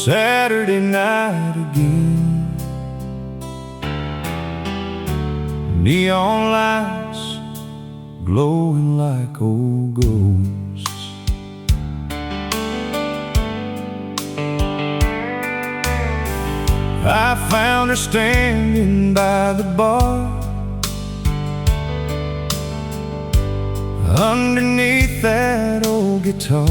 Saturday night again. Neon lights glowing like old ghosts. I found her standing by the bar, underneath that old guitar.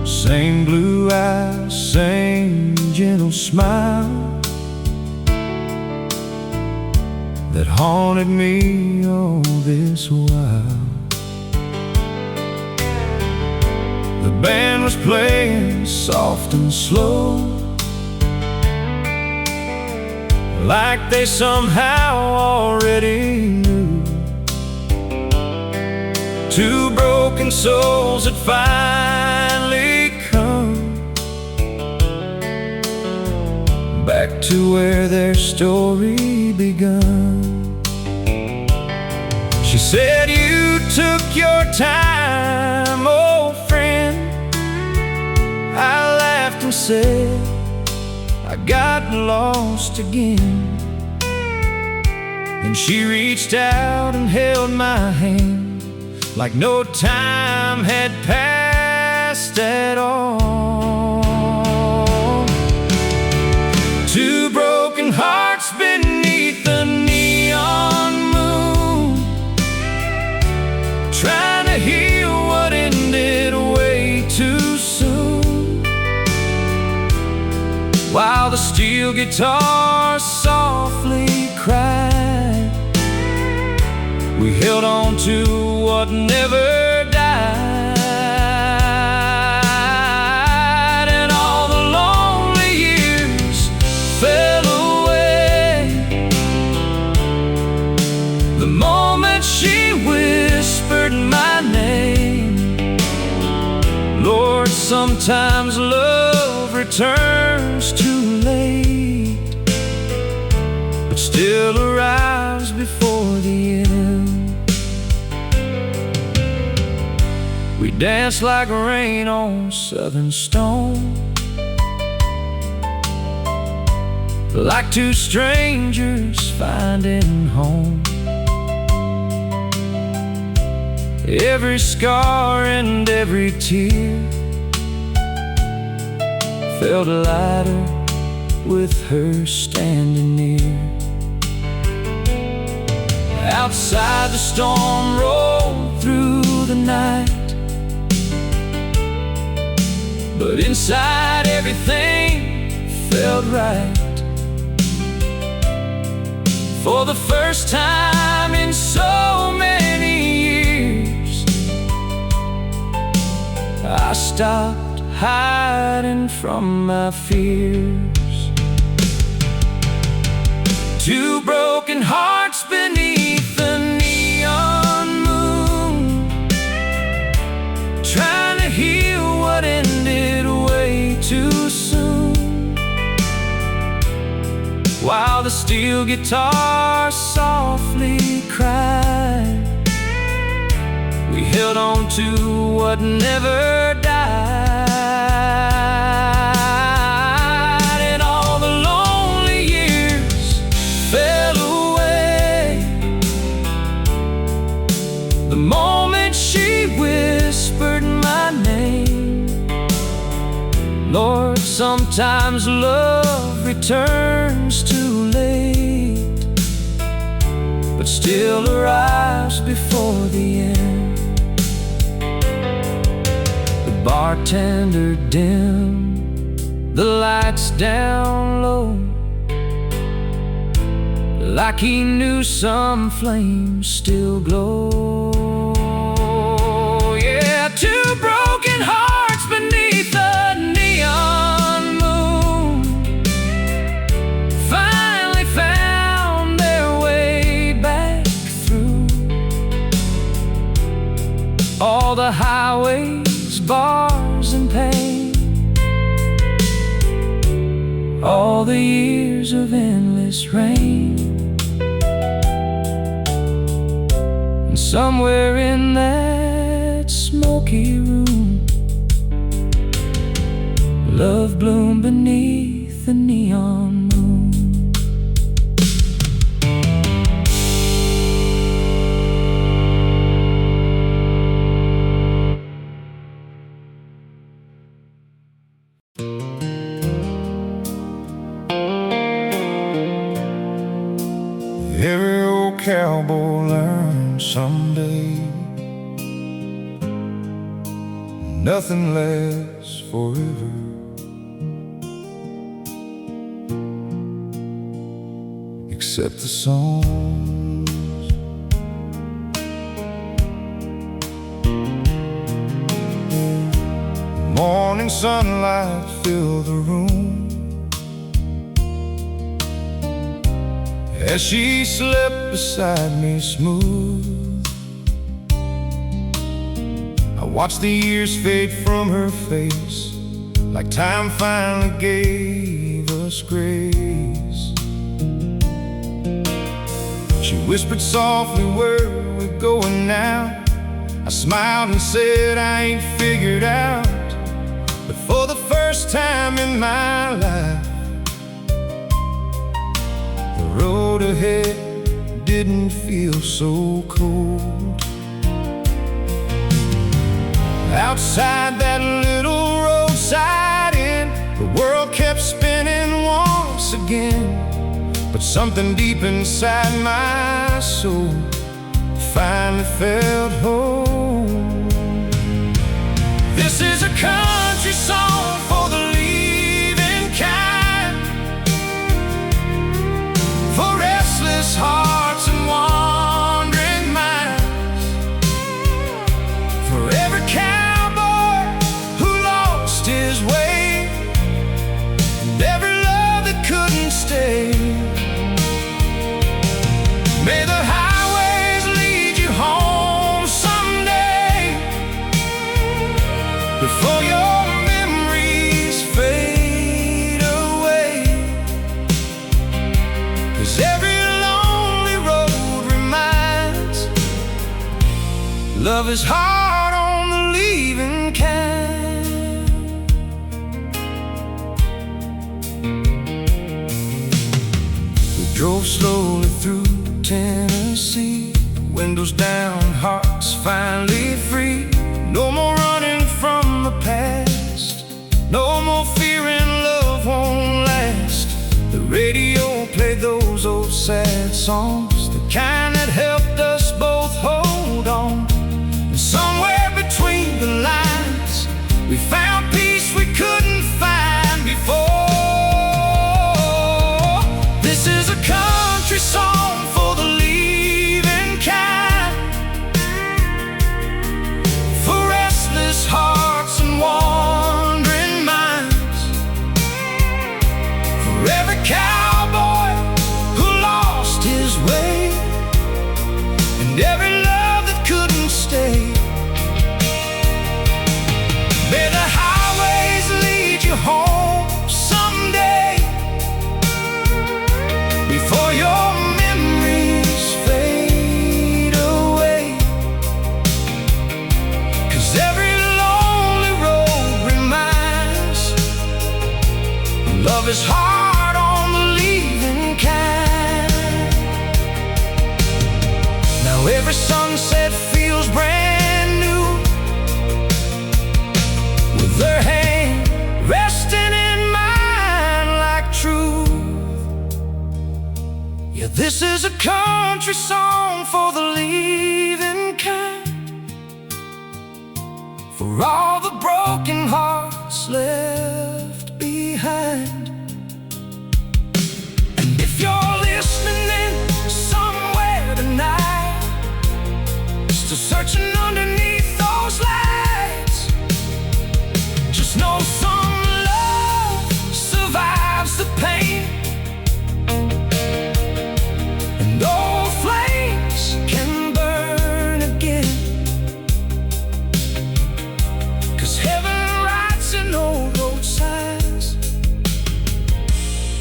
Same blue eyes, same gentle smile that haunted me all this while. The band was playing soft and slow, like they somehow already knew. Two broken souls had finally come back to where their story begun. She said, "You took your time, old friend." I laughed and said, "I got lost again." And she reached out and held my hand, like no time had passed at all. Two broken hearts beneath the neon moon, trying to heal what ended way too soon. While the steel guitar softly cried, we held on to what never died. And all the lonely years fell away the moment she whispered my name. Lord, sometimes love returns too late, but still arrives before the end. We danced like rain on southern stone, like two strangers finding home. Every scar and every tear felt lighter with her standing near. Outside the storm rolled through the night, but inside everything felt right. For the first time in so many years, I stopped hiding from my fears. Two broken hearts beneath the neon moon, trying to heal what ended way too soon. While the steel guitar softly cried, we held on to what never died. And all the lonely years fell away the moment she whispered my name. Lord, sometimes love returns too late, but still arrives before the end. The bartender dimmed the lights down low, like he knew some flames still glow. Yeah, two broken hearts beneath the neon moon finally found their way back through all the highways, bars, and pain, all the years of endless rain. And somewhere in that smoky room, love bloomed beneath the neon moon. Every old cowboy learns someday nothing lasts forever. Except the songs. Morning sunlight filled the room as she slept beside me smooth. I watched the years fade from her face, like time finally gave us grace. She whispered softly, "Where we going now?" I smiled and said, "I ain't figured out." But for the first time in my life, the road ahead didn't feel so cold. Outside that little roadside inn, the world kept spinning once again. But something deep inside my soul finally felt home. This is a country song for the leaving kind, for restless hearts and wandering minds, for every cowboy who lost his way, and every love that couldn't stay. May the highways lead you home someday, before your memories fade away. 'Cause every lonely road reminds love is hard on the leaving kind. We drove slowly through Tennessee, windows down, hearts finally free. No more running from the past, no more fearing love won't last. The radio played those old sad songs, the kind that helped us both hold on. And somewhere between the lines, we found peace we couldn't find before. This is a country song for the leaving kind, for restless hearts and wandering minds, for every cowboy who lost his way, and every love that couldn't stay. May the highways lead you home someday, before your memories fade away. 'Cause every lonely road reminds love is hard on the leaving kind. Now every sunset feels brand new, with their hand resting in mine like truth. Yeah, this is a country song for the leaving kind, for all the broken hearts left behind. And if you're listening somewhere tonight, still searching underneath those lights, just know some love survives the pain. And old flames can burn again, 'cause heaven writes in old road signs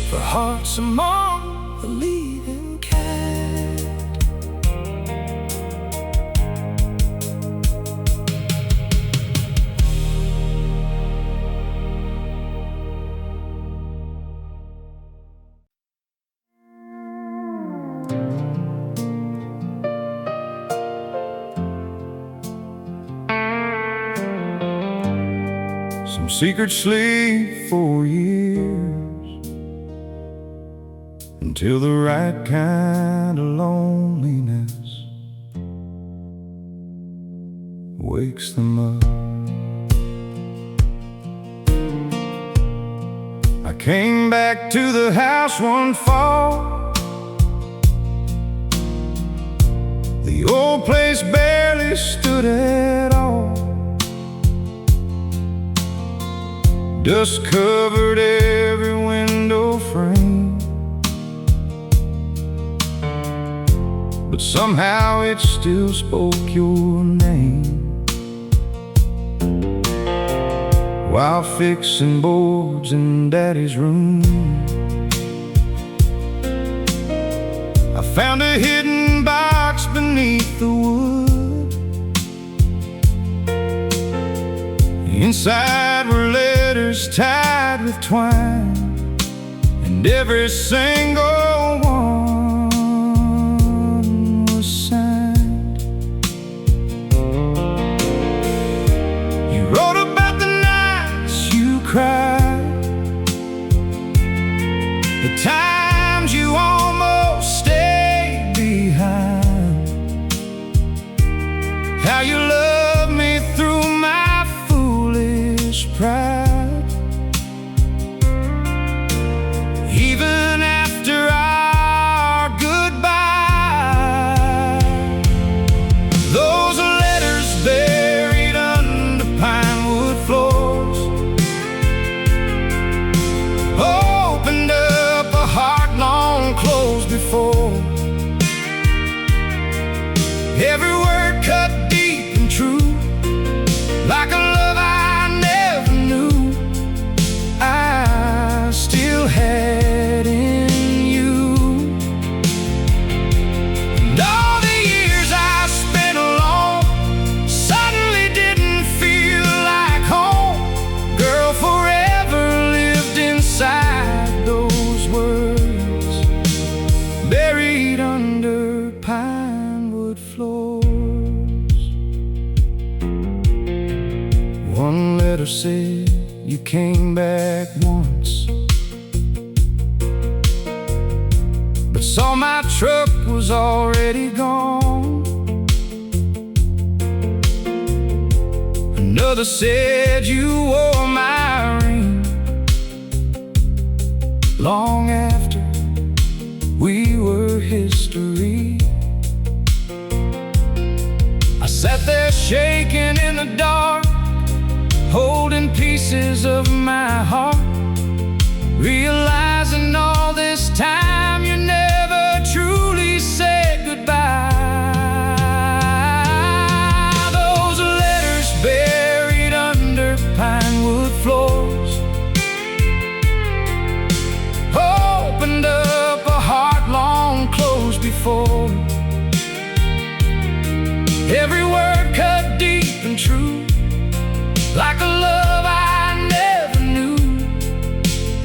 for hearts among the leaving kind. from secret sleep for years, until the right kind of loneliness wakes them up. I came back to the house one fall. The old place barely stood at all. Dust covered every window frame, but somehow it still spoke your name. While fixing boards in Daddy's room, I found a hidden box beneath the wood. Inside were letters tied with twine, and every single one was signed. You wrote about the nights you cried, the times you almost stayed behind, how you loved me through my foolish pride. Even after our goodbye, those letters buried under pine wood floors opened up a heart long closed before. Every word cut deep and true, like a love I never knew I still had in you. And all the years I spent alone suddenly didn't feel like home. Girl, forever lived inside those words, buried under pine wood floors. One letter said you came back once, but saw my truck was already gone. Another said you wore my ring long after we were history. I sat there shaking in the dark, holding pieces of my heart, realizing all this time you never truly said goodbye. Those letters buried under pine wood floors opened up a heart long closed before. Every word cut deep and true, like a love I never knew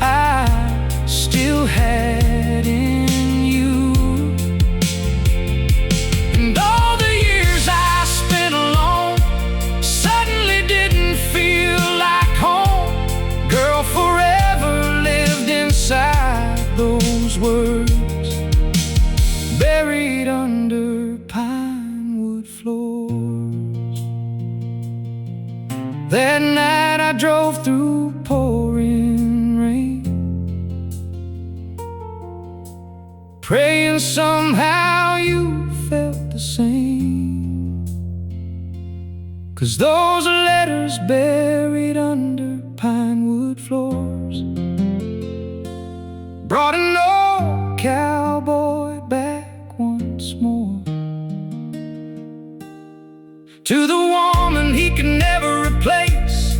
I still had in you. And all the years I spent alone suddenly didn't feel like home. Girl, forever lived inside those words, buried under pine wood floors. That night I drove through pouring rain, praying somehow you felt the same. 'Cause those letters buried under pine wood floors brought an old cowboy back once more, to the woman he could never replace,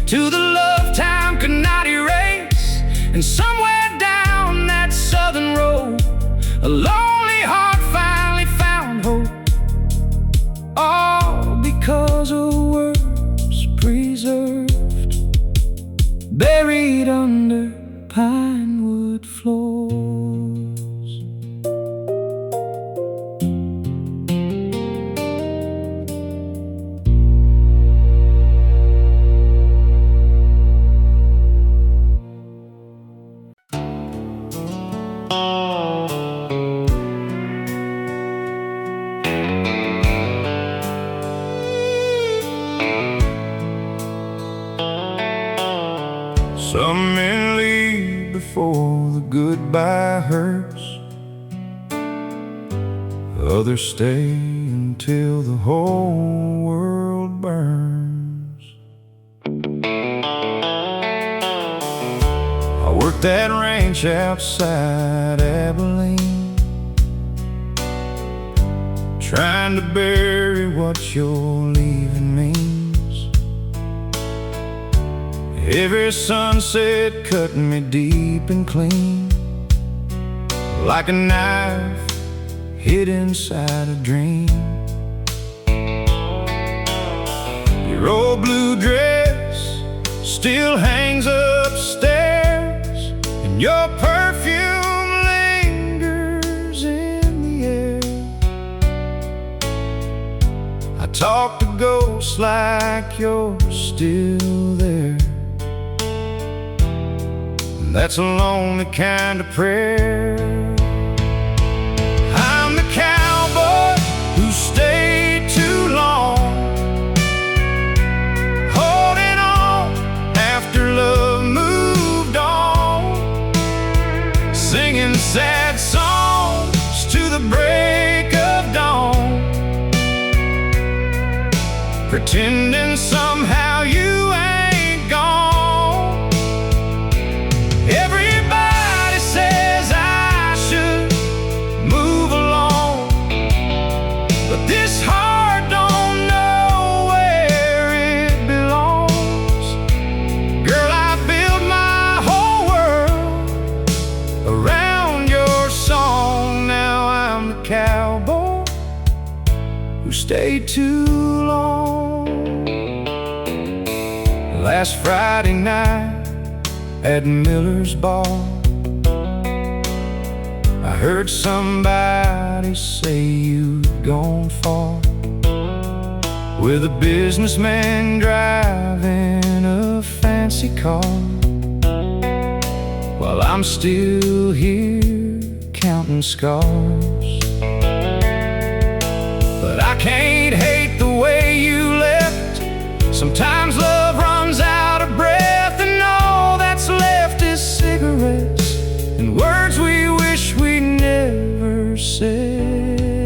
to the love time could not erase. And somewhere down that southern road, a lonely heart finally found hope, all because of words preserved, buried under pine wood floors. hurts. Others stay until the whole world burns. I worked that ranch outside Abilene, trying to bury what your leaving means. Every sunset cutting me deep and clean, like a knife hid inside a dream. Your old blue dress still hangs upstairs, and your perfume lingers in the air. I talk to ghosts like you're still there, and that's a lonely kind of prayer. I'm the cowboy who stayed too long, holding on after love moved on, singing sad songs to the break of dawn, pretending somehow you ain't gone. Everybody says I should move along, but this heart don't know where it belongs. Girl, I built my whole world around your song. Now I'm the cowboy who stayed too long. Last Friday night at Miller's Bar, I heard somebody say you'd gone far, with a businessman driving a fancy car, while I'm still here counting scars. But I can't hate the way you left. Sometimes love runs out of breath, and all that's left is cigarettes and words we wish we never said.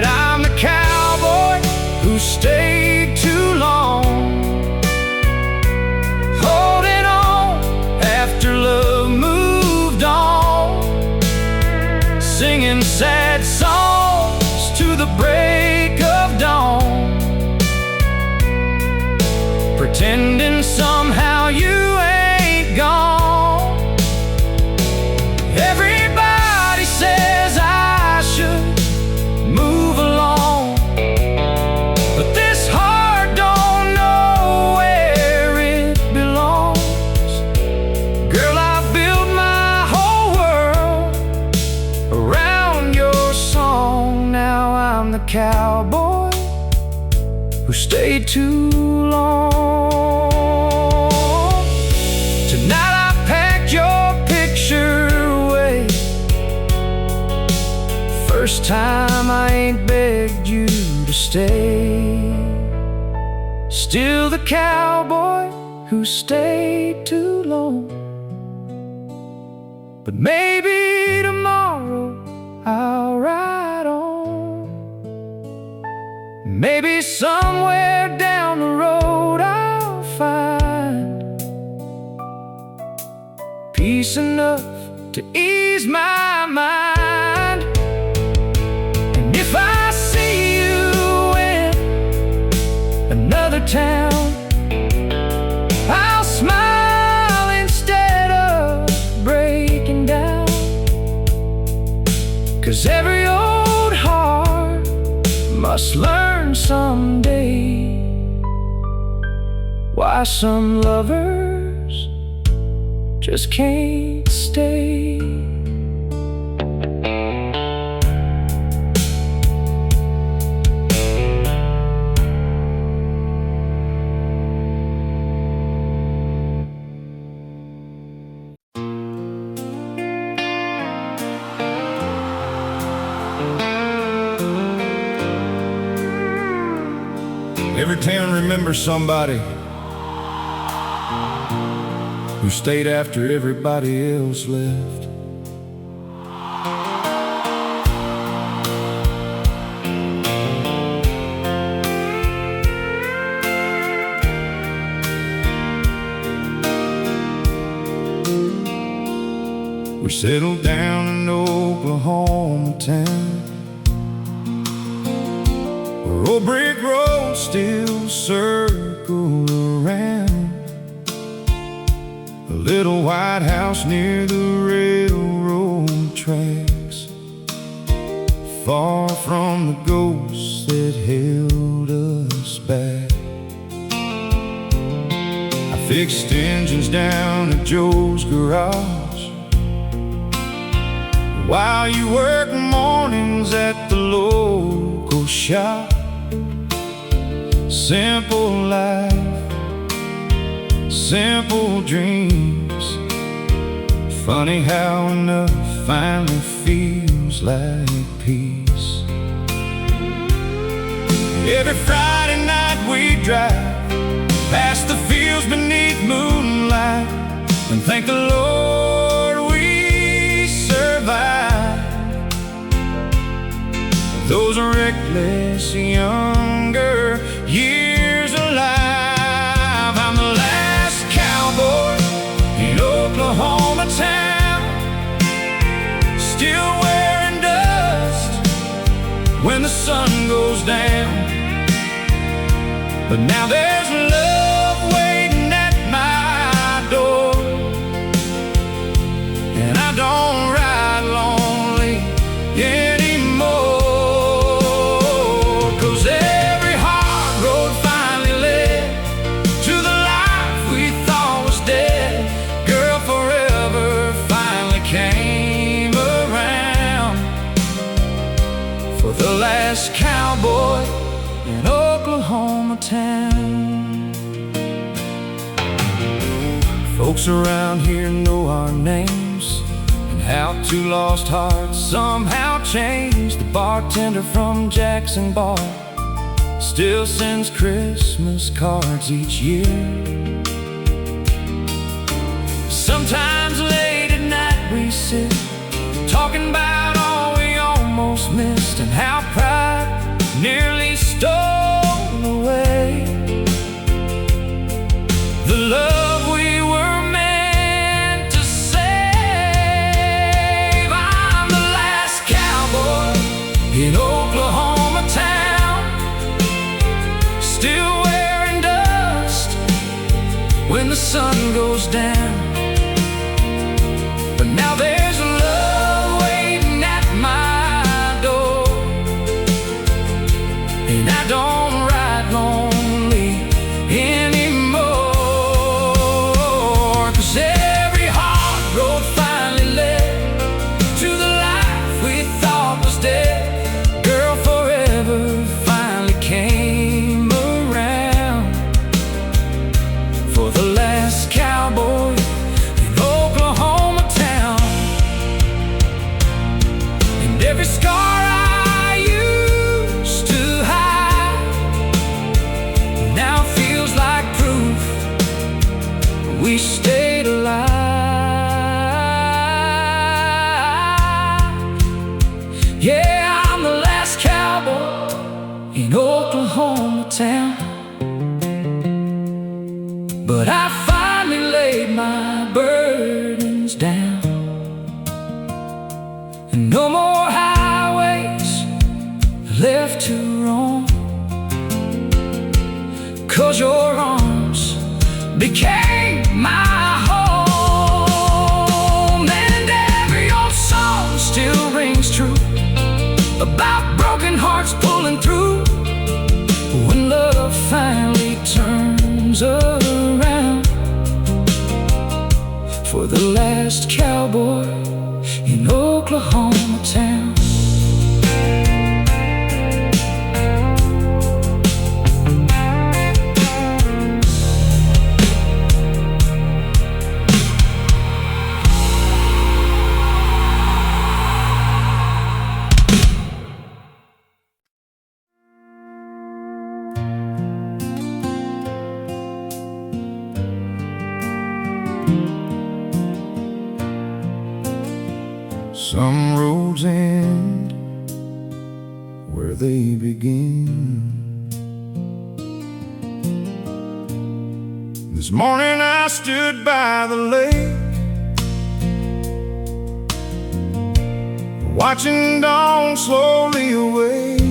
I'm the cowboy who stayed too long, holding on after love moved on, singing sad songs to the break of dawn, pretending somehow you ain't gone. Everybody says I should move along, but this heart don't know where it belongs. Girl, I built my whole world around your song. Now I'm the cowboy who stayed too long. Tonight I packed your picture away. First time I ain't begged you to stay. Still the cowboy who stayed too long, but maybe tomorrow I'll ride on. Maybe somewhere down the road I'll find peace enough to ease my mind. And if I see you in another town, I'll smile instead of breaking down. 'Cause every old heart must learn someday why some lovers just can't stay. Every town remembers somebody who stayed after everybody else left. settled down in Oklahoma town, where old brick roads still circle around. A little white house near the railroad tracks, far from the ghosts that held us back. I fixed engines down at Joe's garage, while you work mornings at the local shop. Simple life, simple dreams. Funny how enough finally feels like peace. Every Friday night we drive past the fields beneath moonlight and thank the Lord we survived those reckless younger years alive. I'm the last cowboy in Oklahoma town, still wearing dust when the sun goes down. But now there's love waiting at my door, and I don't ride lonely anymore. 'Cause every hard road finally led to the life we thought was dead. Girl, forever finally came around for the last cowboy in Oklahoma town. Folks around here know our names and how two lost hearts somehow changed. The bartender from Jackson Bar still sends Christmas cards each year. Sometimes late at night we sit talking about all we almost missed and how pride nearly stole away the love we were meant to save. I'm the last cowboy in Oklahoma town, still wearing dust when the sun goes down. But now there's love waiting at my door, and I don't ride lonely anymore. 'Cause every hard road finally led to the life we thought was dead. Girl, forever finally came around for the last cowboy in Oklahoma town. And every scar I used to hide now feels like proof we stayed alive. Yeah, I'm the last cowboy in Oklahoma town, but I finally laid my burdens down, and no more highways left to roam. 'Cause your arms became my home, and every old song still rings true about broken hearts pulling through when love finally turns around for the last cowboy in Oklahoma town. Some roads end where they begin. This morning I stood by the lake, watching dawn slowly awake.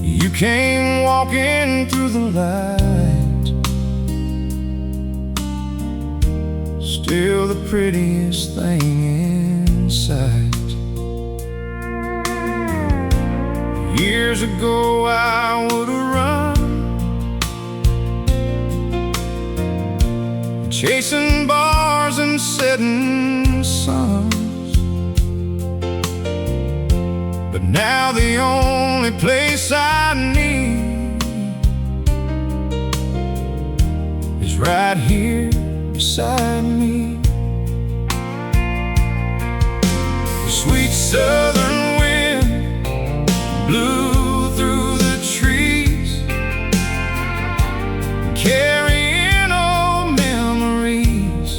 You came walking through the light, still the prettiest thing in sight. Years ago I would have run, chasing bars and setting suns. But now the only place I need is right here beside me. The sweet southern wind blew through the trees, carrying old memories.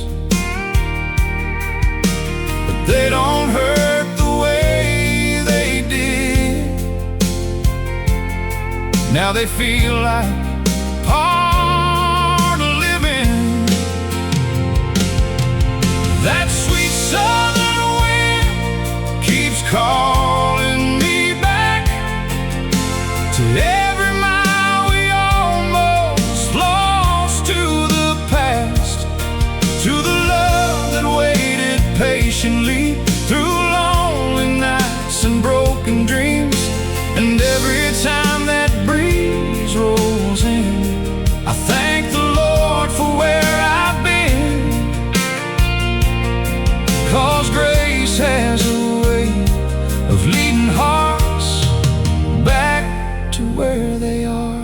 But they don't hurt the way they did. Now they feel like part of living. That sweet southern wind keeps calling me back to every mile we almost lost, to the past, to the love that waited patiently through lonely nights and broken dreams. And every time that breeze rolls in, I thank the Lord for where I've been. 'Cause grace has a way of leading hearts back to where they are.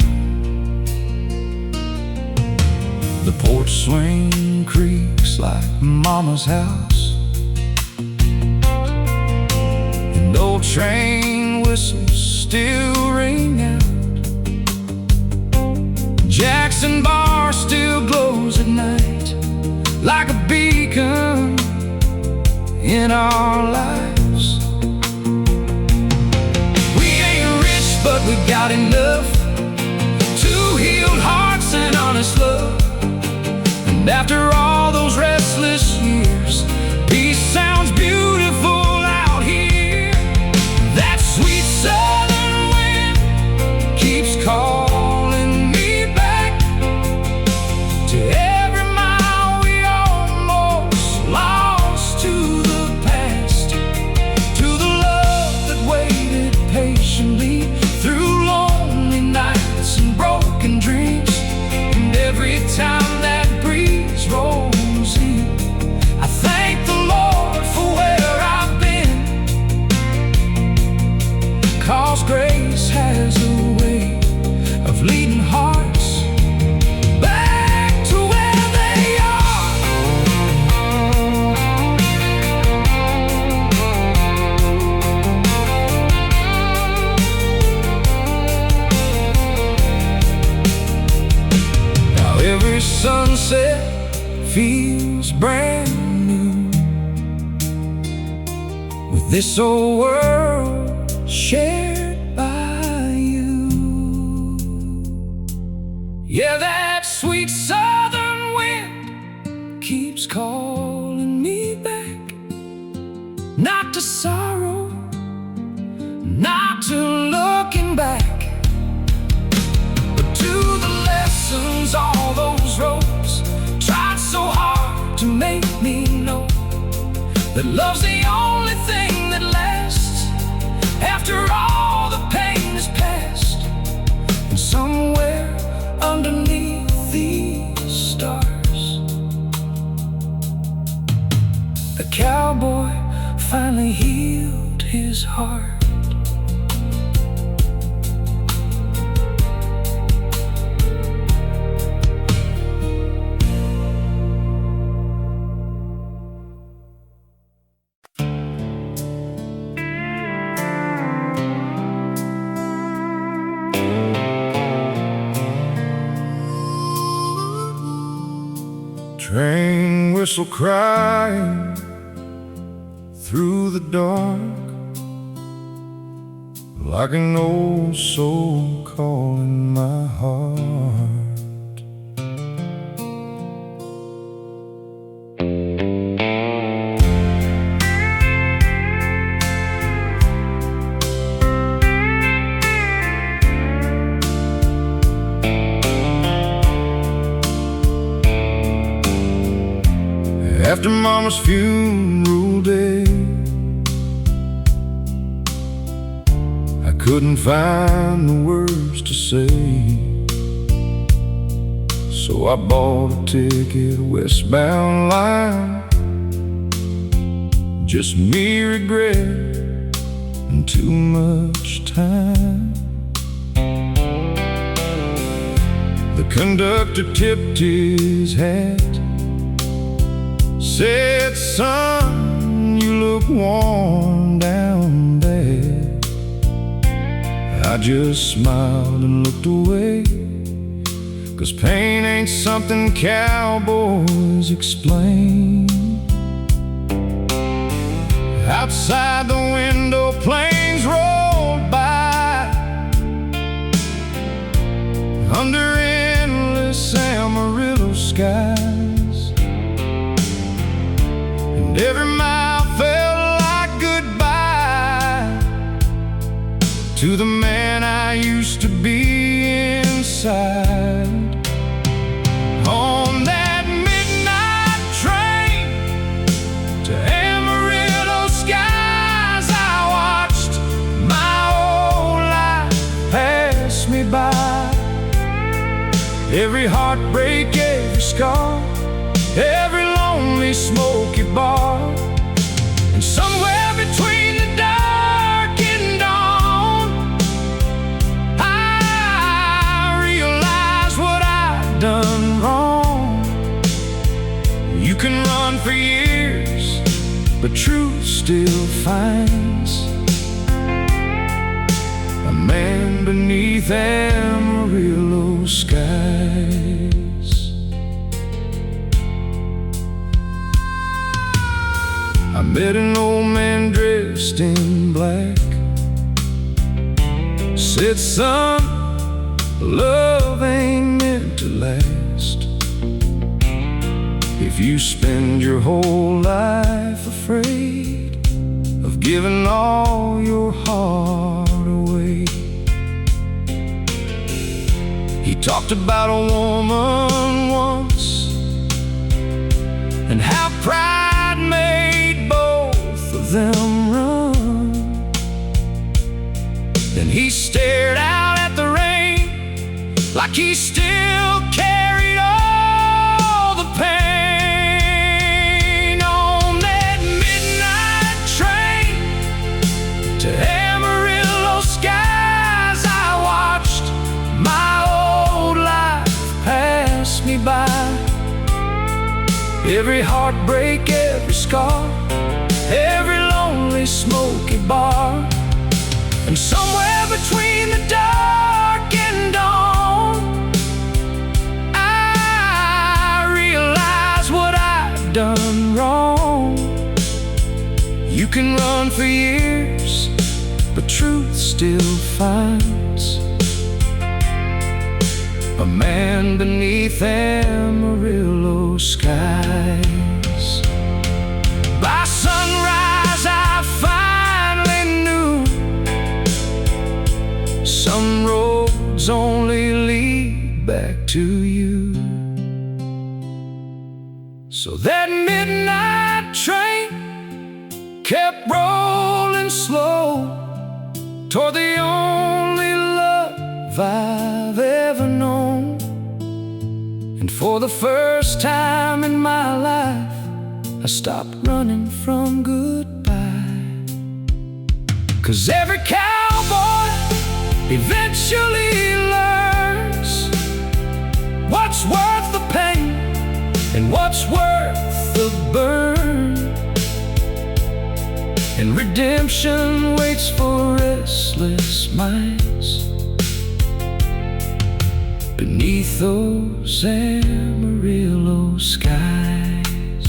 The porch swing creaks like Mama's house, and old train whistles still ring out. Jackson Bar still glows at night like a beacon in our lives. We ain't rich, but we got enough, two healed hearts and honest love. And after all those restless years, peace sounds beautiful out here. That sweet southern wind keeps calling me back to every mile we almost lost, to the past, to the love that waited patiently through lonely nights and broken dreams. And every time that breeze rolls in, I thank the Lord for where I've been. 'Cause grace has a way of leading hearts back to where they are. Now every sunset feels brand new, with this old world shared by you. Yeah, that sweet southern wind keeps calling me back, not to sorrow, not to looking back, but to the lessons all those roads tried so hard to make me know that love's the only thing that lasts after all the pain is past. And somewhere underneath these stars, a cowboy finally healed his heart. Train whistle crying through the dark, like an old soul calling my heart. After Mama's funeral day, I couldn't find the words to say, so I bought a ticket westbound line. Just me, regret, and too much time. The conductor tipped his hat, said, "Son, you look worn down bad." I just smiled and looked away, 'cause pain ain't something cowboys explain. Outside the window, planes rolled by, under endless Amarillo skies, and every mile felt like goodbye to the man I used to be inside. On that midnight train to Amarillo skies, I watched my old life pass me by. Every heartbreak, every scar, every lonely smoky bar, and somewhere between the dark and dawn, I realized what I'd done wrong. You can run for years, but truth still finds a man beneath Amarillo skies. I met an old man dressed in black, said, "Son, love ain't meant to last. If you spend your whole life afraid of giving all your heart away." He talked about a woman once, and how pride made both of them run. Then he stared out at the rain, like he still carried all the pain. On that midnight train to Amarillo skies, I watched my old life pass me by. Every heartbreak, every scar, every lonely smoky bar, and somewhere between the dark and dawn, I realized what I'd done wrong. You can run for years, but truth still finds a man beneath Amarillo skies. By sunrise, I finally knew some roads only lead back to you. So that midnight train kept rolling slow toward the only love I've ever known. And for the first time in my life, I stopped running from goodbye. 'Cause every cowboy eventually learns what's worth the pain and what's worth the burn. And redemption waits for restless minds beneath those Amarillo skies.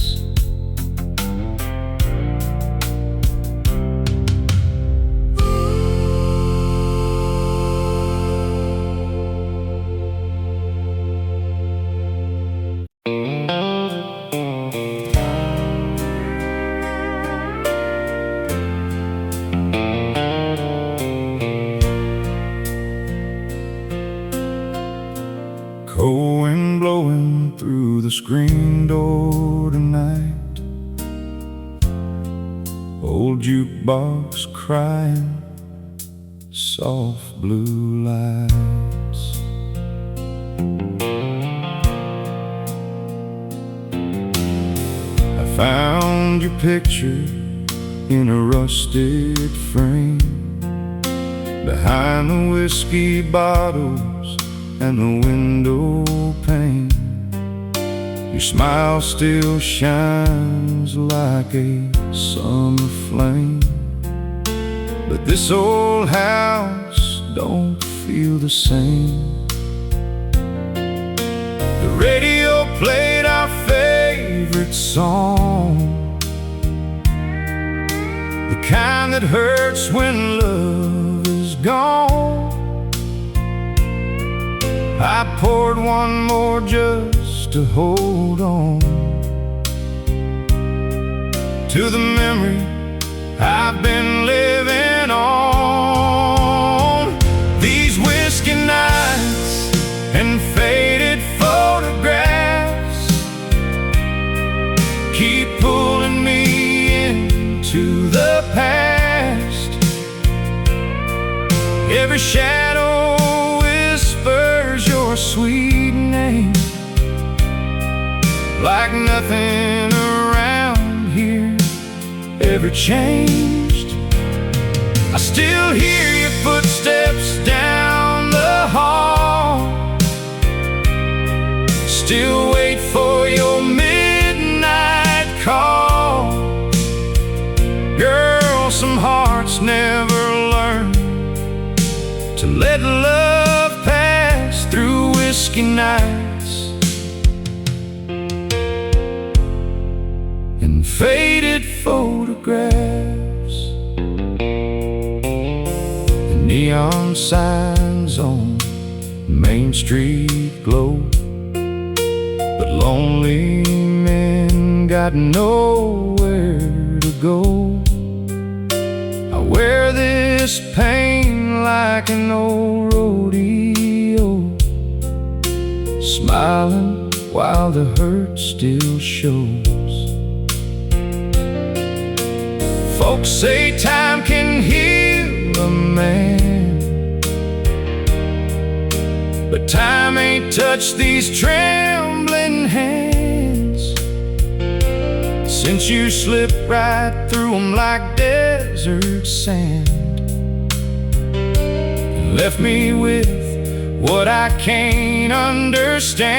Cold wind blowing through the screen door, old jukebox crying soft blue lights. I found your picture in a rusted frame behind the whiskey bottles and the window pane. Your smile still shines like a summer flame, but this old house don't feel the same. The radio played our favorite song, the kind that hurts when love is gone. I poured one more just to hold on to the memory I've been living on. These whiskey nights and faded photographs keep pulling me into the past. Every shadow whispers your sweet name, like nothing around here ever changed. I still hear your footsteps down the hall, still wait for your midnight call. Girl, some hearts never learn to let love pass through whiskey nights and faded photographs. The neon signs on Main Street glow, but lonely men got nowhere to go. I wear this pain like an old rodeo, smiling while the hurt still shows. Folks say time can heal a man, but time ain't touched these trembling hands since you slipped right through them like desert sand and left me with what I can't understand.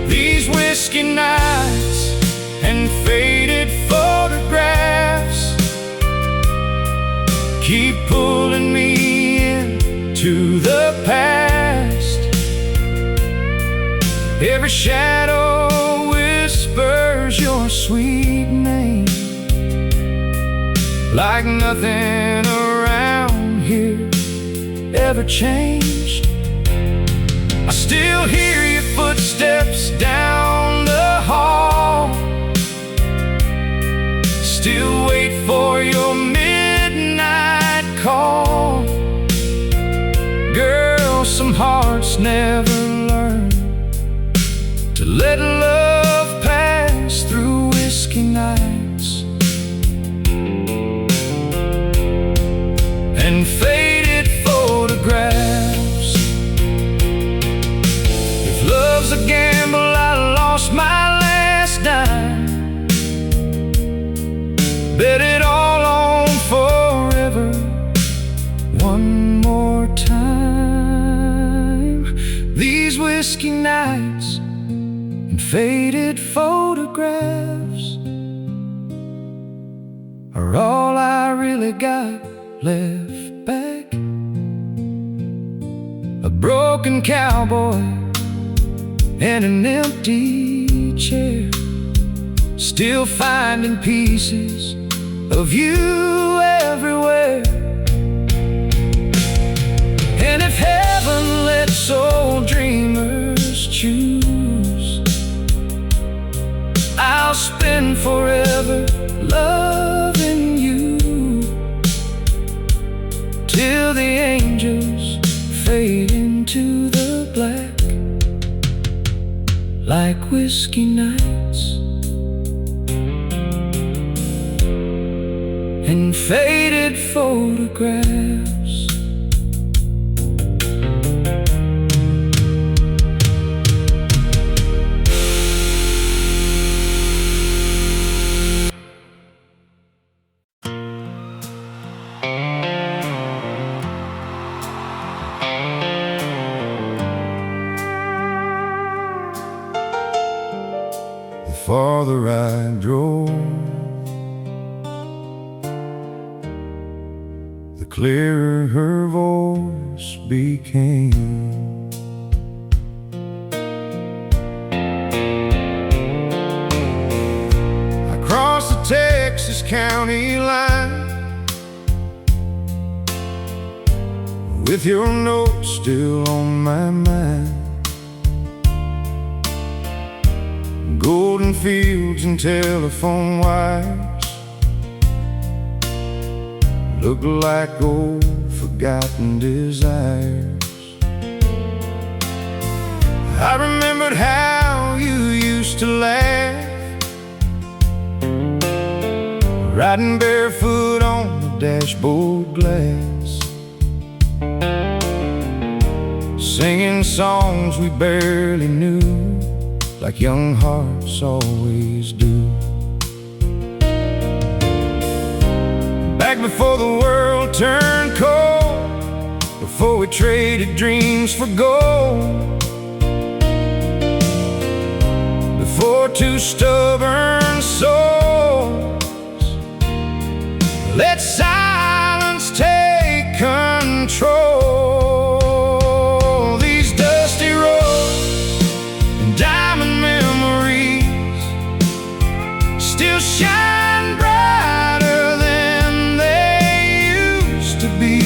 These whiskey nights and faded photographs keep pulling me into the past. Every shadow whispers your sweet name, like nothing around here ever changed. I still hear your footsteps down the hall, still wait for your midnight call. Girl, some hearts never learn to let love pass through whiskey nights and faded photographs. If love's a gamble, I lost my last dime. Bet it all on forever one more time. These whiskey nights and faded photographs are all I really got left back. A broken cowboy and an empty chair, still finding pieces of you everywhere. And if heaven lets old dreamers choose, I'll spend forever loving you till the angels fade into the black, like whiskey nights and faded photographs. The farther I drove, the clearer her voice became. I crossed the Texas county line with your note still on my mind. Golden fields and telephone wires look like old forgotten desires. I remembered how you used to laugh, riding barefoot on the dashboard glass, singing songs we barely knew, like young hearts always do. Back before the world turned cold, before we traded dreams for gold, before two stubborn souls let silence take control. These dusty roads and diamond memories still shine brighter than they used to be.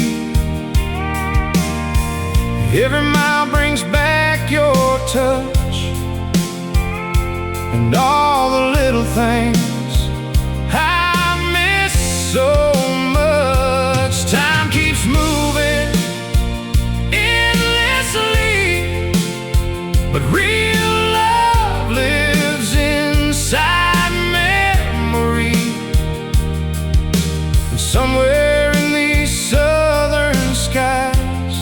Every mile brings back your touch and all the little things I miss so much. Time keeps moving endlessly, but real love lives inside memory. And somewhere in these southern skies,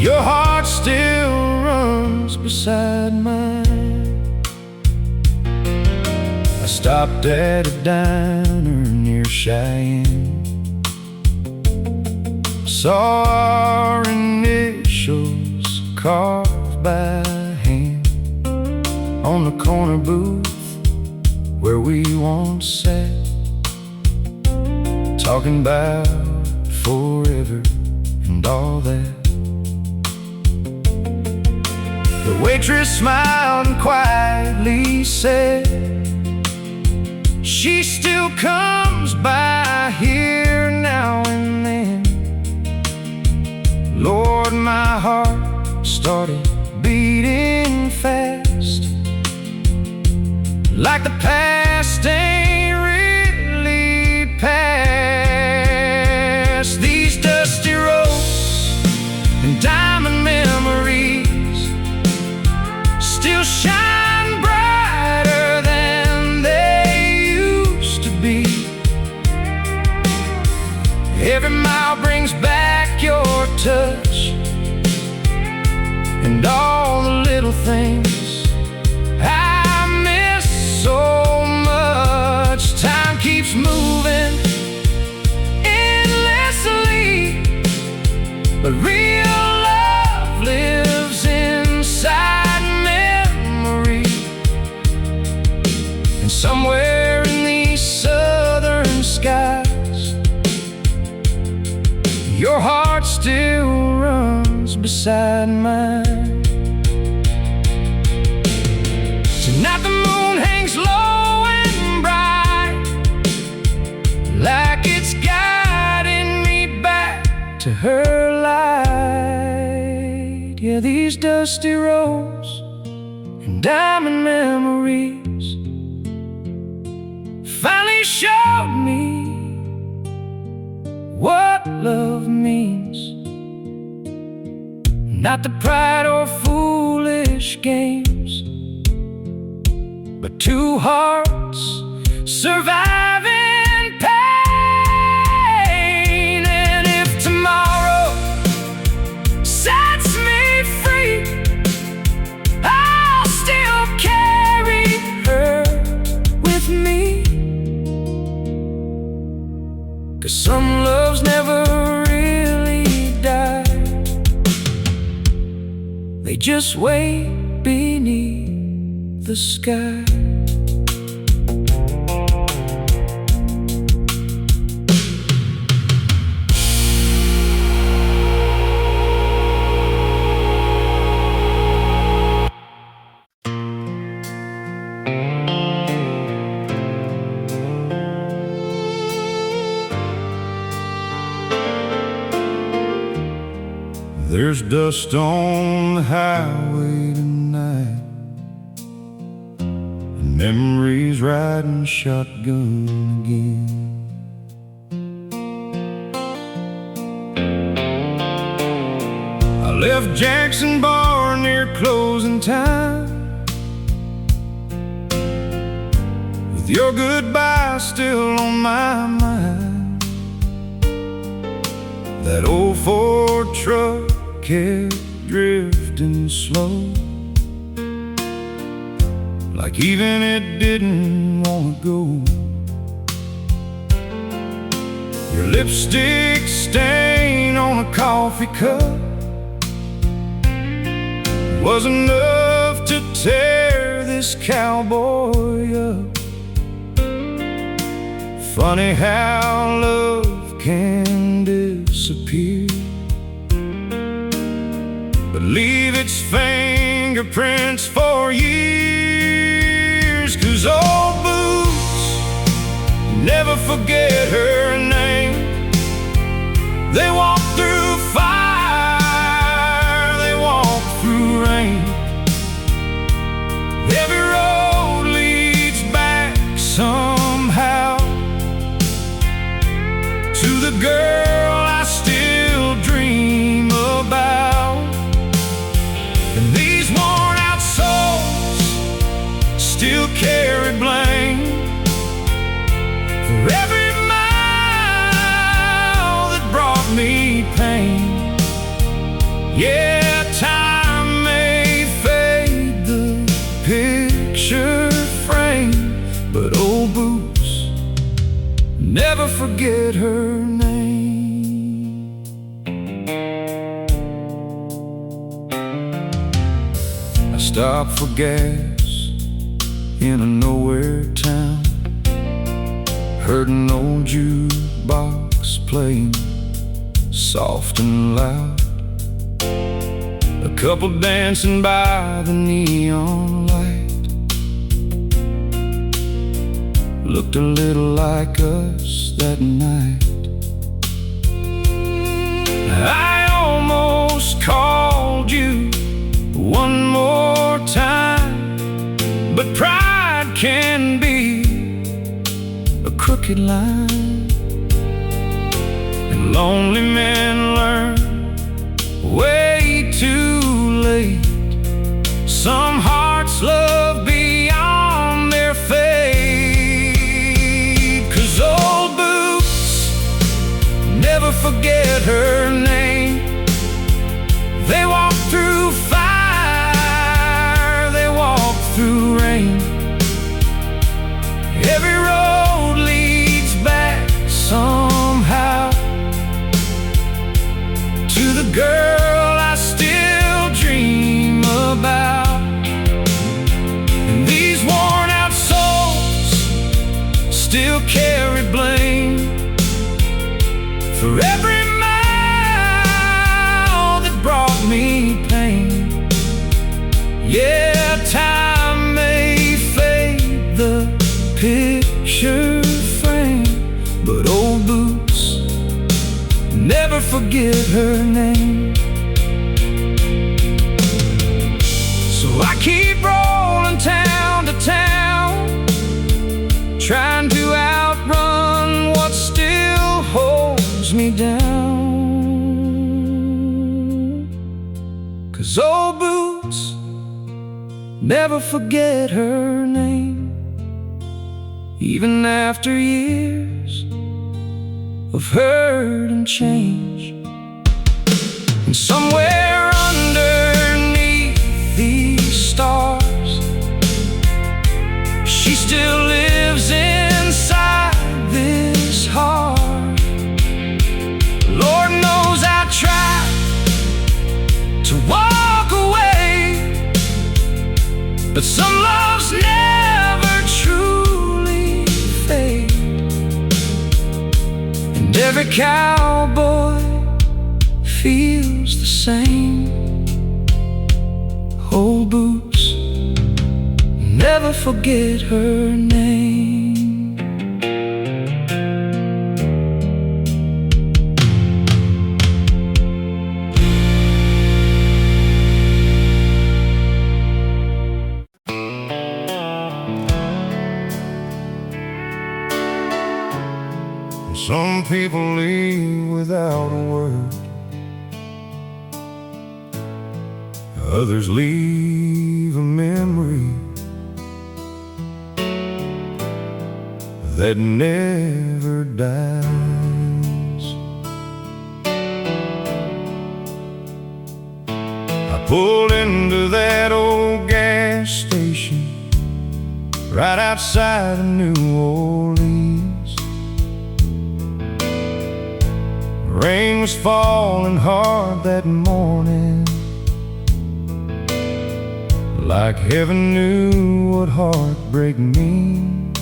your heart still runs beside mine. I stopped at a diner near Cheyenne, saw our initials carved by hand on the corner booth where we once sat, talking about forever and all that. The waitress smiled and quietly said, she still comes by here now and then. Lord, my heart started beating fast, like the past ain't really past. These dusty roads and diamond memories still shine brighter than they used to be. Every mile brings back your touch and all the little things I miss so much. Time keeps moving endlessly, but real love lives inside memory. And somewhere in these southern skies, your heart still runs beside mine. Tonight the moon hangs low and bright, like it's guiding me back to her light. Yeah, these dusty roads and diamond memories finally showed me what love means. Not the pride or foolish games, but two hearts surviving just wait beneath the sky. There's dust on the highway tonight, and memories riding shotgun again. I left Jackson Bar near closing time, with your goodbye still on my mind. That old Ford truck kept drifting slow, like even it didn't want to go. Your lipstick stain on a coffee cup was enough to tear this cowboy up. Funny how love can disappear, but leave its fingerprints for years. 'Cause old boots never forget her name. They walk through fire, they walk through rain. Every road leads back somehow to the girl I still dream about. And these worn out souls still carry blame for every mile that brought me pain. Yeah, time may fade the picture frame, but old boots never forget her name. I stopped for gas in a nowhere town, heard an old jukebox playing soft and loud. A couple dancing by the neon light, looked a little like us that night. I almost called you one more time, but pride can be a crooked line, and lonely men learn way too late. Some hearts love beyond their fate. 'Cause old boots never forget her name. They walk through fire, they walk through rain. Every road leads back somehow to the girl I still dream about. And these worn out souls still carry blame for every mile that brought me pain. Yeah, time may fade the picture frame, but old boots never forget her name. So I keep rolling town to town, trying to outrun what still holds me down. 'Cause old boots never forget her name, even after years of hurt and change. And somewhere underneath these stars, she still lives inside this heart. Lord knows I tried to walk away But some loves never truly fade, and every cowboy feels the same. Old boots, never forget her name. Some people leave without a word, others leave a memory that never dies. I pulled into that old gas station right outside of New Orleans. Rain was falling hard that morning, like heaven knew what heartbreak means.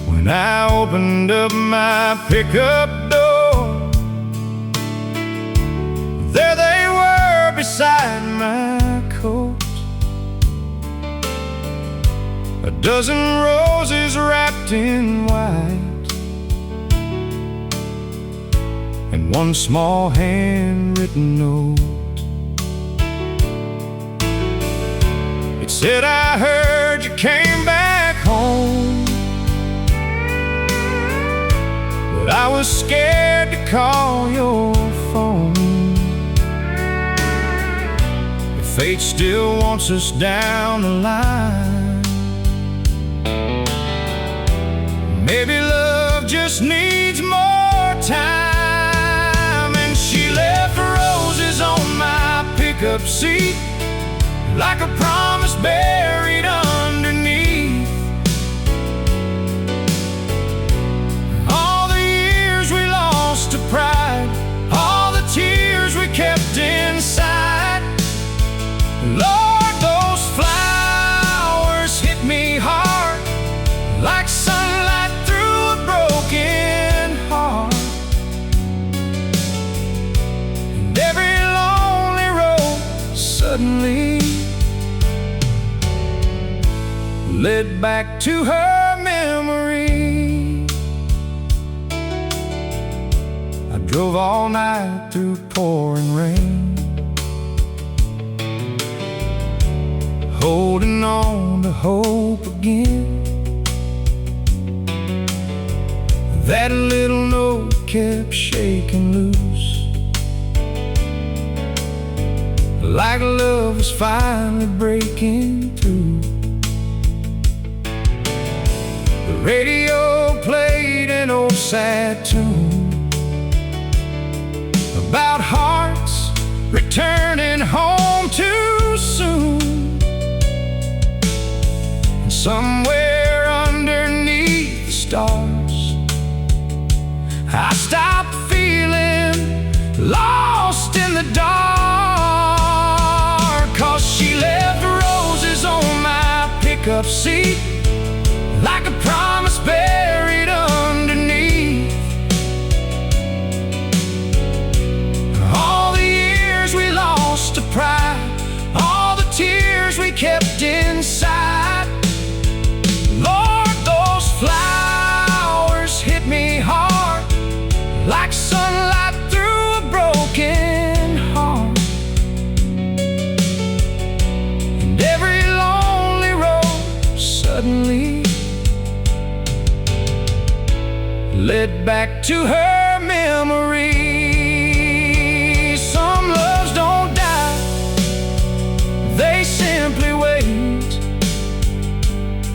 When I opened up my pickup door, there they were beside my coat, a dozen roses wrapped in white, and one small handwritten note. It said, I heard you came back home, but I was scared to call your phone. If fate still wants us down the line, maybe love just needs more time. On my pickup seat, like a promise buried underneath. All the years we lost to pride, all the tears we kept inside. Lord, those flowers hit me hard, like sunlight through a broken heart. And every suddenly led back to her memory. I drove all night through pouring rain, holding on to hope again. That little note kept shaking loose, like love was finally breaking through. The radio played an old sad tune about hearts returning home too soon. And somewhere underneath the stars, I stopped feeling lost in the dark. She left roses on my pickup seat, like a promise buried underneath. All the years we lost to pride, all the tears we kept inside. Lord, those flowers hit me hard, like sunlight through a broken heart. Suddenly led back to her memory. Some loves don't die, they simply wait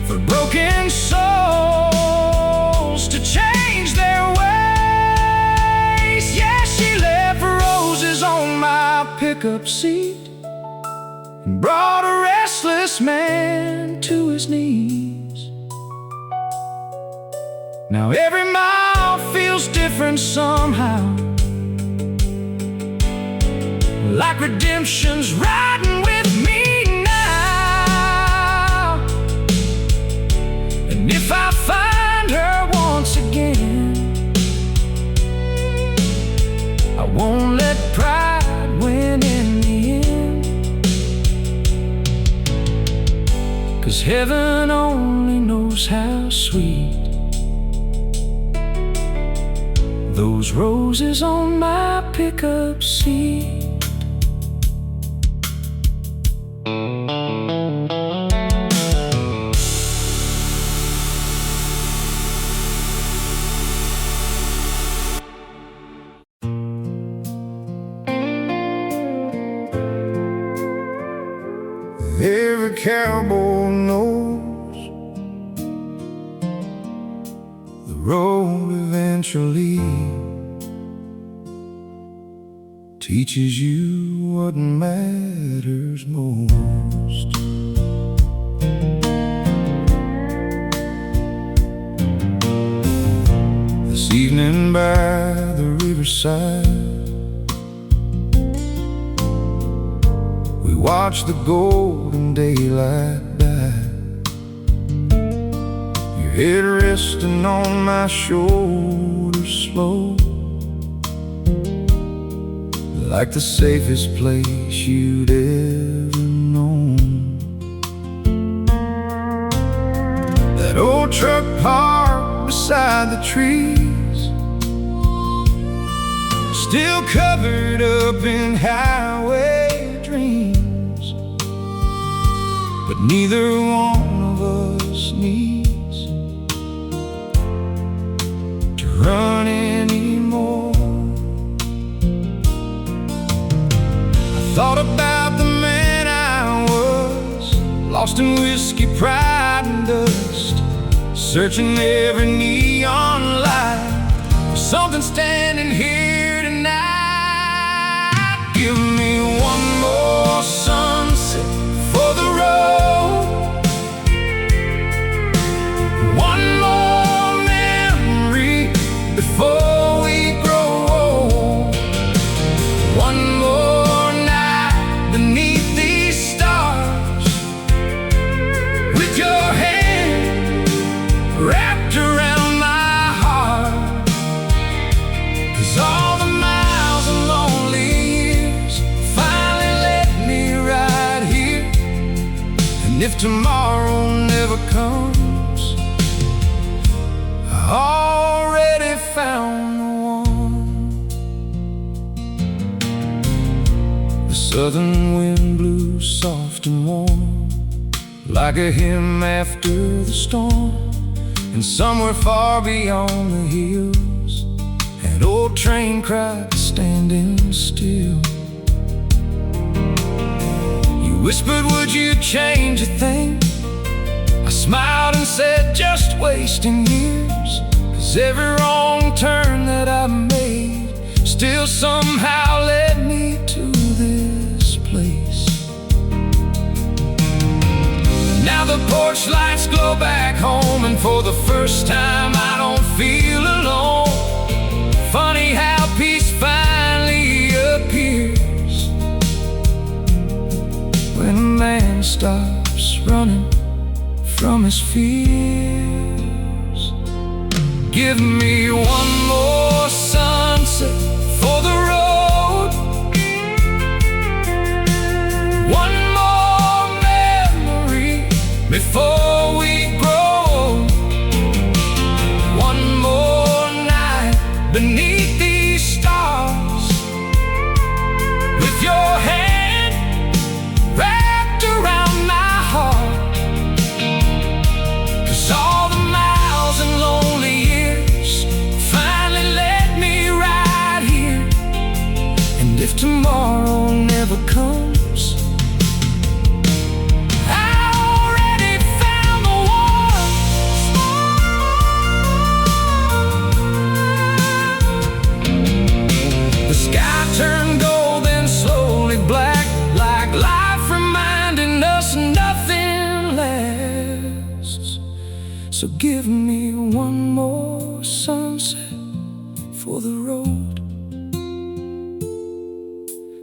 for broken souls to change their ways. Yeah, she left roses on my pickup seat and brought a restless man to his knees. Now every mile feels different somehow, like redemption's riding with 'cause heaven only knows how sweet those roses on my pickup seat. Every cowboy knows the road eventually teaches you what matters most. This evening by the riverside, we watch the golden daylight die. Your head resting on my shoulder slow, like the safest place you'd ever known. That old truck parked beside the trees, still covered up in highway dreams. But neither one of us needs to run anymore. Thought about the man I was, lost in whiskey, pride, and dust, searching every neon light for something standing here tonight. Give me one more sunset for the road, one more memory before we grow old, one more beneath these stars, with your hand wrapped around my heart. 'Cause all the miles and lonely years finally let me right here. And if tomorrow never comes, I already found the one. The southern wind blew soft and warm, like a hymn after the storm. And somewhere far beyond the hills, an old train cried, standing still. You whispered, would you change a thing? I smiled and said, just wasting years. 'Cause every wrong turn that I made still somehow led me to this place. Now the porch lights glow back home, and for the first time I don't feel alone. Funny how peace finally appears when a man stops running from his fears. Give me one more sunset for the road, one more memory before we grow old, one more night beneath these stars, with your hand wrapped around my heart. 'Cause all the miles and lonely years finally led me right here. And if tomorrow never comes, I already found the one. The sky turned gold, then slowly black, like life reminding us nothing lasts. So give me one more sunset for the road,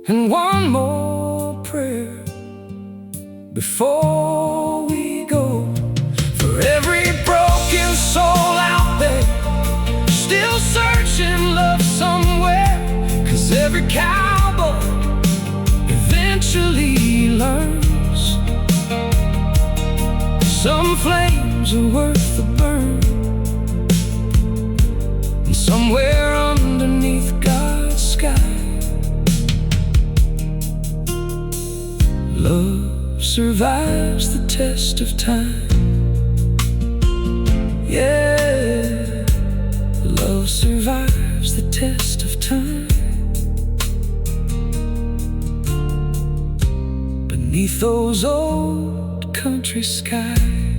and one more prayer before we go. For every broken soul out there still searching love somewhere. 'Cause every cowboy eventually learns Some flames are worth the burn, and somewhere underneath God's sky, love survives the test of time. Yeah, love survives the test of time. Beneath those old country skies.